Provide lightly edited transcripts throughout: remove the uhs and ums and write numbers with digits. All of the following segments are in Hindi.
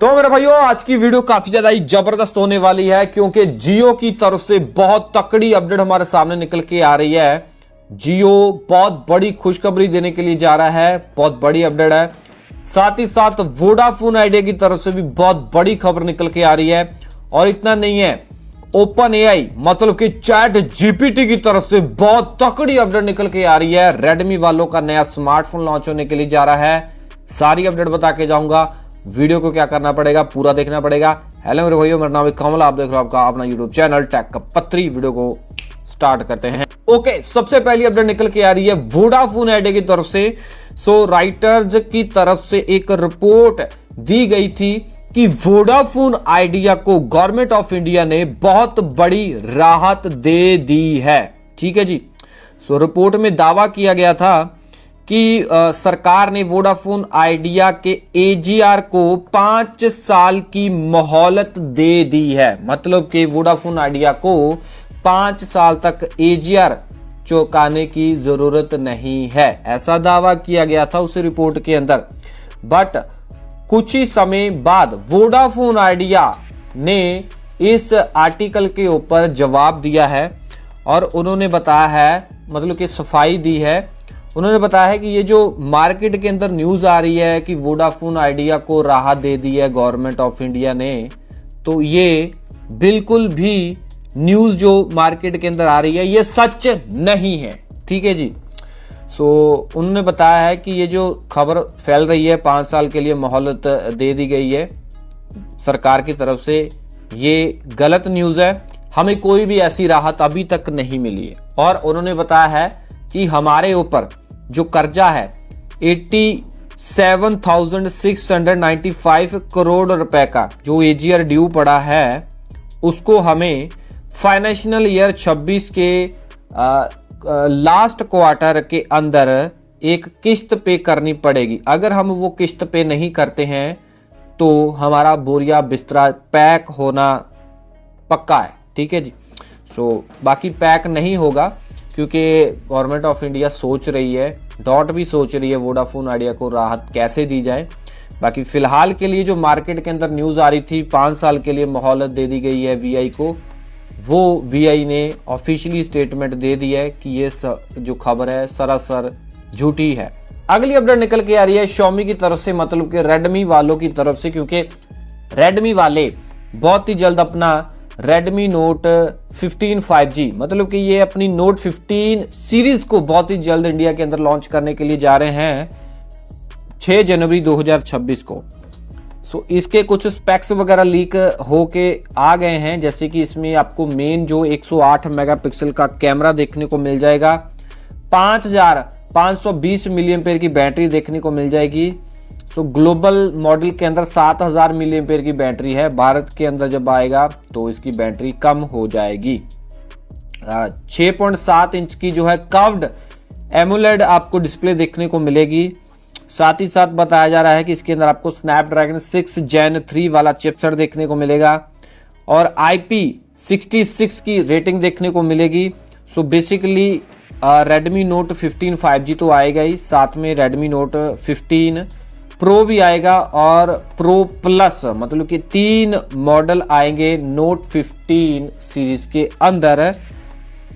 तो मेरे भाइयों आज की वीडियो काफी ज्यादा ही जबरदस्त होने वाली है क्योंकि जियो की तरफ से बहुत तकड़ी अपडेट हमारे सामने निकल के आ रही है। जियो बहुत बड़ी खुशखबरी देने के लिए जा रहा है, बहुत बड़ी अपडेट है। साथ ही साथ वोडाफोन आइडिया की तरफ से भी बहुत बड़ी खबर निकल के आ रही है। और इतना नहीं है, ओपन एआई मतलब कि चैट जीपीटी की तरफ से बहुत तकड़ी अपडेट निकल के आ रही है। रेडमी वालों का नया स्मार्टफोन लॉन्च होने के लिए जा रहा है। सारी अपडेट बता के जाऊंगा। वीडियो को क्या करना पड़ेगा, पूरा देखना पड़ेगा। हेलो मेरे भाइयों, मेरा नाम है कमल, आप देख रहे हो आपका अपना यूट्यूब चैनल टेक का पत्री। वीडियो को स्टार्ट करते हैं। ओके, सबसे पहली अपडेट निकल के आ रही है वोडाफोन आइडिया की तरफ से। राइटर्स की तरफ से एक रिपोर्ट दी गई थी कि वोडाफोन आइडिया को गवर्नमेंट ऑफ इंडिया ने बहुत बड़ी राहत दे दी है। ठीक है जी। रिपोर्ट में दावा किया गया था कि सरकार ने वोडाफोन आइडिया के एजीआर को 5 साल की मोहलत दे दी है। मतलब कि वोडाफोन आइडिया को 5 साल तक एजीआर चुकाने की जरूरत नहीं है, ऐसा दावा किया गया था उस रिपोर्ट के अंदर। बट कुछ ही समय बाद वोडाफोन आइडिया ने इस आर्टिकल के ऊपर जवाब दिया है और उन्होंने बताया है, मतलब कि सफाई दी है। उन्होंने बताया है कि ये जो मार्केट के अंदर न्यूज़ आ रही है कि वोडाफोन आइडिया को राहत दे दी है गवर्नमेंट ऑफ इंडिया ने, तो ये बिल्कुल भी न्यूज़ जो मार्केट के अंदर आ रही है ये सच नहीं है। ठीक है जी। उन्होंने बताया है कि ये जो खबर फैल रही है 5 साल के लिए मोहलत दे दी गई है सरकार की तरफ से, ये गलत न्यूज़ है। हमें कोई भी ऐसी राहत अभी तक नहीं मिली है। और उन्होंने बताया है कि हमारे ऊपर जो कर्जा है 87,695 करोड़ रुपए का जो एजीआर ड्यू पड़ा है, उसको हमें फाइनेंशियल ईयर 26 के लास्ट क्वार्टर के अंदर एक किस्त पे करनी पड़ेगी। अगर हम वो किस्त पे नहीं करते हैं तो हमारा बोरिया बिस्तरा पैक होना पक्का है। ठीक है जी। बाकी पैक नहीं होगा क्योंकि गवर्नमेंट ऑफ इंडिया सोच रही है, डॉट भी सोच रही है वोडाफोन आइडिया को राहत कैसे दी जाए। बाकी फिलहाल के लिए जो मार्केट के अंदर न्यूज़ आ रही थी 5 साल के लिए मोहलत दे दी गई है वीआई को, वो वीआई ने ऑफिशियली स्टेटमेंट दे दी है कि ये जो खबर है सरासर झूठी है। अगली अपडेट निकल के आ रही है Xiaomi की तरफ से, मतलब कि रेडमी वालों की तरफ से, क्योंकि रेडमी वाले बहुत ही जल्द अपना रेडमी नोट 15 5G, मतलब कि ये अपनी नोट 15 सीरीज को बहुत ही जल्द इंडिया के अंदर लॉन्च करने के लिए जा रहे हैं 6 जनवरी 2026 को। इसके कुछ स्पेक्स वगैरह लीक होके आ गए हैं, जैसे कि इसमें आपको मेन जो 108 मेगापिक्सल का कैमरा देखने को मिल जाएगा, 5520 मिली एम्पेयर की बैटरी देखने को मिल जाएगी। ग्लोबल मॉडल के अंदर 7000 मिली एम्पेयर की बैटरी है। भारत के अंदर जब आएगा तो इसकी बैटरी कम हो जाएगी। 6.7 इंच की जो है कर्व्ड एमोलेड आपको डिस्प्ले देखने को मिलेगी। साथ ही साथ बताया जा रहा है कि इसके अंदर आपको स्नैपड्रैगन 6 Gen 3 वाला चिपसेट देखने को मिलेगा और IP66 की रेटिंग देखने को मिलेगी। बेसिकली रेडमी नोट 15 5G तो आएगा ही, साथ में रेडमी नोट 15 प्रो भी आएगा और प्रो प्लस, मतलब कि 3 मॉडल आएंगे नोट 15 सीरीज के अंदर।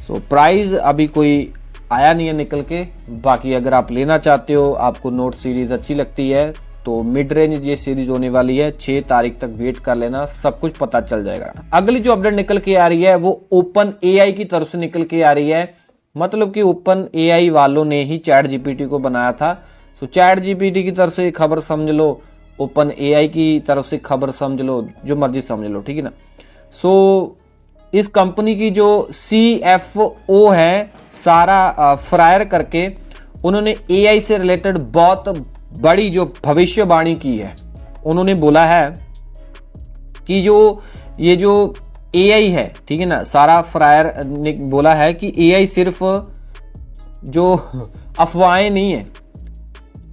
प्राइस अभी कोई आया नहीं है निकल के। बाकी अगर आप लेना चाहते हो, आपको नोट सीरीज अच्छी लगती है, तो मिड रेंज ये सीरीज होने वाली है। 6 तारीख तक वेट कर लेना, सब कुछ पता चल जाएगा। अगली जो अपडेट निकल के आ रही है वो ओपन एआई की तरफ से निकल के आ रही है। मतलब कि ओपन एआई वालों ने ही चैट जीपीटी को बनाया था। चैट जीपीटी की तरफ से खबर समझ लो, ओपन एआई की तरफ से खबर समझ लो, जो मर्जी समझ लो। ठीक है ना। इस कंपनी की जो CFO है सारा फ्रायर करके, उन्होंने एआई से रिलेटेड बहुत बड़ी जो भविष्यवाणी की है। उन्होंने बोला है कि ये जो एआई है, ठीक है ना, सारा फ्रायर ने बोला है कि एआई सिर्फ जो अफवाहें नहीं है,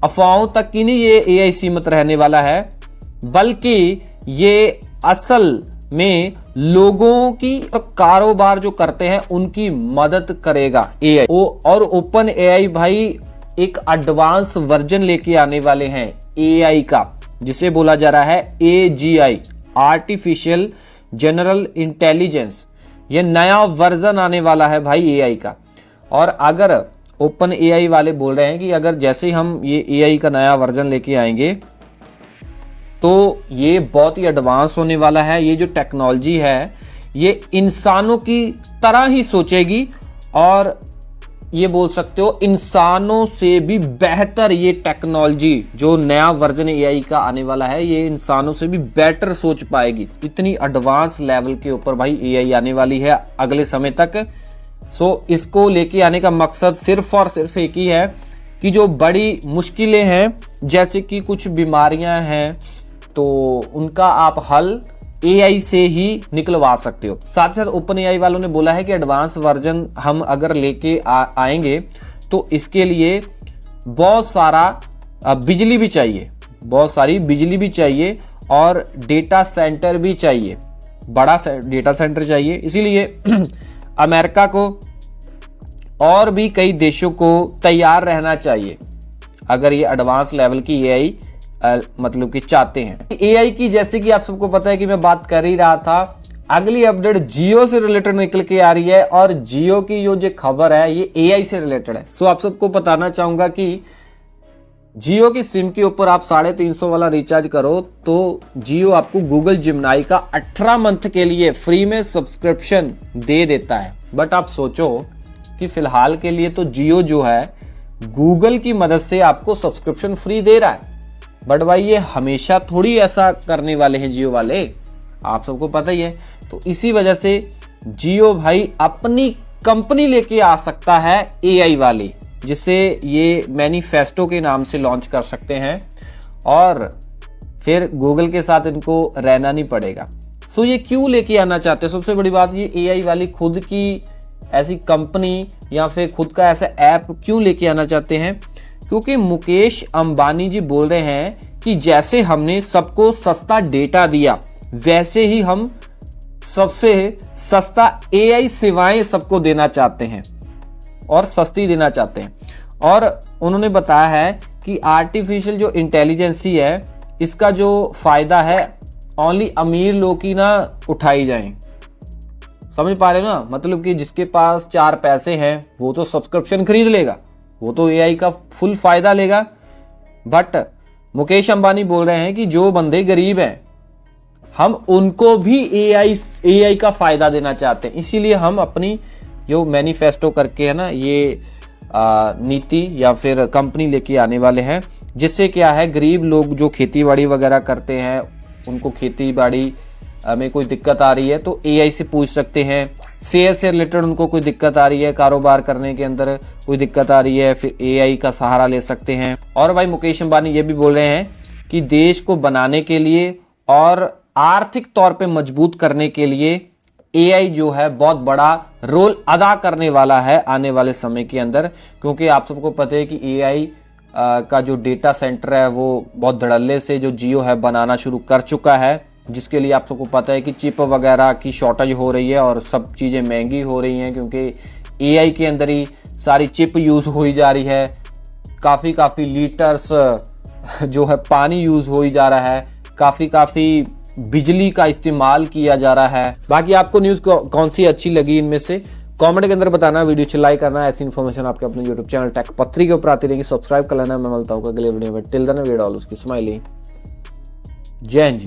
अफवाहों तक की नहीं ये एआई सीमित रहने वाला है, बल्कि ये असल में लोगों की कारोबार जो करते हैं उनकी मदद करेगा एआई। और ओपन एआई भाई एक एडवांस वर्जन लेके आने वाले हैं एआई का। जिसे बोला जा रहा है AGI, आर्टिफिशियल जनरल इंटेलिजेंस। ये नया वर्जन आने वाला है भाई AI का। और अगर ओपन AI वाले बोल रहे हैं कि अगर जैसे ही हम ये AI का नया वर्जन लेके आएंगे तो ये बहुत ही एडवांस होने वाला है। ये जो टेक्नोलॉजी है ये इंसानों की तरह ही सोचेगी और ये बोल सकते हो इंसानों से भी बेहतर ये टेक्नोलॉजी, जो नया वर्जन AI का आने वाला है, ये इंसानों से भी बेटर सोच पाएगी। इतनी एडवांस लेवल के ऊपर भाई AI आने वाली है अगले समय तक। सो इसको लेके आने का मकसद सिर्फ और सिर्फ एक ही है कि जो बड़ी मुश्किलें हैं, जैसे कि कुछ बीमारियां हैं, तो उनका आप हल AI से ही निकलवा सकते हो। साथ ही साथ ओपन AI वालों ने बोला है कि एडवांस वर्जन हम अगर लेके आएंगे तो इसके लिए बहुत सारा बिजली भी चाहिए, बहुत सारी बिजली भी चाहिए और डेटा सेंटर भी चाहिए, बड़ा डेटा सेंटर चाहिए। इसीलिए अमेरिका को और भी कई देशों को तैयार रहना चाहिए अगर ये एडवांस लेवल की AI मतलब कि चाहते हैं। AI की जैसे कि आप सबको पता है कि मैं बात कर ही रहा था, अगली अपडेट जियो से रिलेटेड निकल के आ रही है और जियो की जो खबर है ये AI से रिलेटेड है। सो आप सबको बताना चाहूंगा कि जियो की सिम के ऊपर आप 350 वाला रिचार्ज करो तो जियो आपको गूगल जिमनाई का 18 मंथ के लिए फ्री में सब्सक्रिप्शन दे देता है। बट आप सोचो कि फिलहाल के लिए तो जियो जो है गूगल की मदद से आपको सब्सक्रिप्शन फ्री दे रहा है, बट भाई ये हमेशा थोड़ी ऐसा करने वाले हैं जियो वाले, आप सबको पता ही है। तो इसी वजह से जियो भाई अपनी कंपनी लेके आ सकता है AI वाली, जिसे ये मैनिफेस्टो के नाम से लॉन्च कर सकते हैं और फिर गूगल के साथ इनको रहना नहीं पड़ेगा। सो ये क्यों लेके आना चाहते हैं? सबसे बड़ी बात, ये AI वाली खुद की ऐसी कंपनी या फिर खुद का ऐसा ऐप क्यों लेके आना चाहते हैं? क्योंकि मुकेश अंबानी जी बोल रहे हैं कि जैसे हमने सबको सस्ता डेटा दिया वैसे ही हम सबसे सस्ता AI सेवाएं सबको देना चाहते हैं और सस्ती देना चाहते हैं। और उन्होंने बताया है कि आर्टिफिशियल जो इंटेलिजेंसी है इसका जो फायदा है ओनली अमीर लोग ही ना उठाई जाएं। समझ पा रहे हो ना? मतलब कि जिसके पास 4 पैसे हैं वो तो सब्सक्रिप्शन खरीद लेगा, वो तो AI का फुल फायदा लेगा। बट मुकेश अंबानी बोल रहे हैं कि जो बंदे गरीब हैं हम उनको भी AI का फायदा देना चाहते हैं। इसीलिए हम अपनी जो मैनिफेस्टो करके है ना ये नीति या फिर कंपनी लेके आने वाले हैं, जिससे क्या है गरीब लोग जो खेती बाड़ी वगैरह करते हैं उनको खेती बाड़ी में कोई दिक्कत आ रही है तो AI से पूछ सकते हैं। सेल से रिलेटेड उनको कोई दिक्कत आ रही है, कारोबार करने के अंदर कोई दिक्कत आ रही है, फिर AI का सहारा ले सकते हैं। और भाई मुकेश अंबानी ये भी बोल रहे हैं कि देश को बनाने के लिए और आर्थिक तौर पे मजबूत करने के लिए AI जो है बहुत बड़ा रोल अदा करने वाला है आने वाले समय के अंदर। क्योंकि आप सबको पता है कि AI का जो डेटा सेंटर है वो बहुत धड़ल्ले से जो जियो है बनाना शुरू कर चुका है, जिसके लिए आप सबको पता है कि चिप वगैरह की शॉर्टेज हो रही है और सब चीज़ें महंगी हो रही हैं क्योंकि AI के अंदर ही सारी चिप यूज़ हो जा रही है। काफ़ी लीटर्स जो है पानी यूज़ हो जा रहा है, काफ़ी बिजली का इस्तेमाल किया जा रहा है। बाकी आपको न्यूज़ कौन सी अच्छी लगी इनमें से कमेंट के अंदर बताना, वीडियो अच्छी लाइक करना। ऐसी इन्फॉर्मेशन आपके अपने यूट्यूब चैनल टेक पत्री के ऊपर आती रहेगी, सब्सक्राइब कर लेना। मैं मिलता हूँ अगले वीडियो में। टिल देन वीडियो ऑल उसकी स्माइली। जय हिंद जी।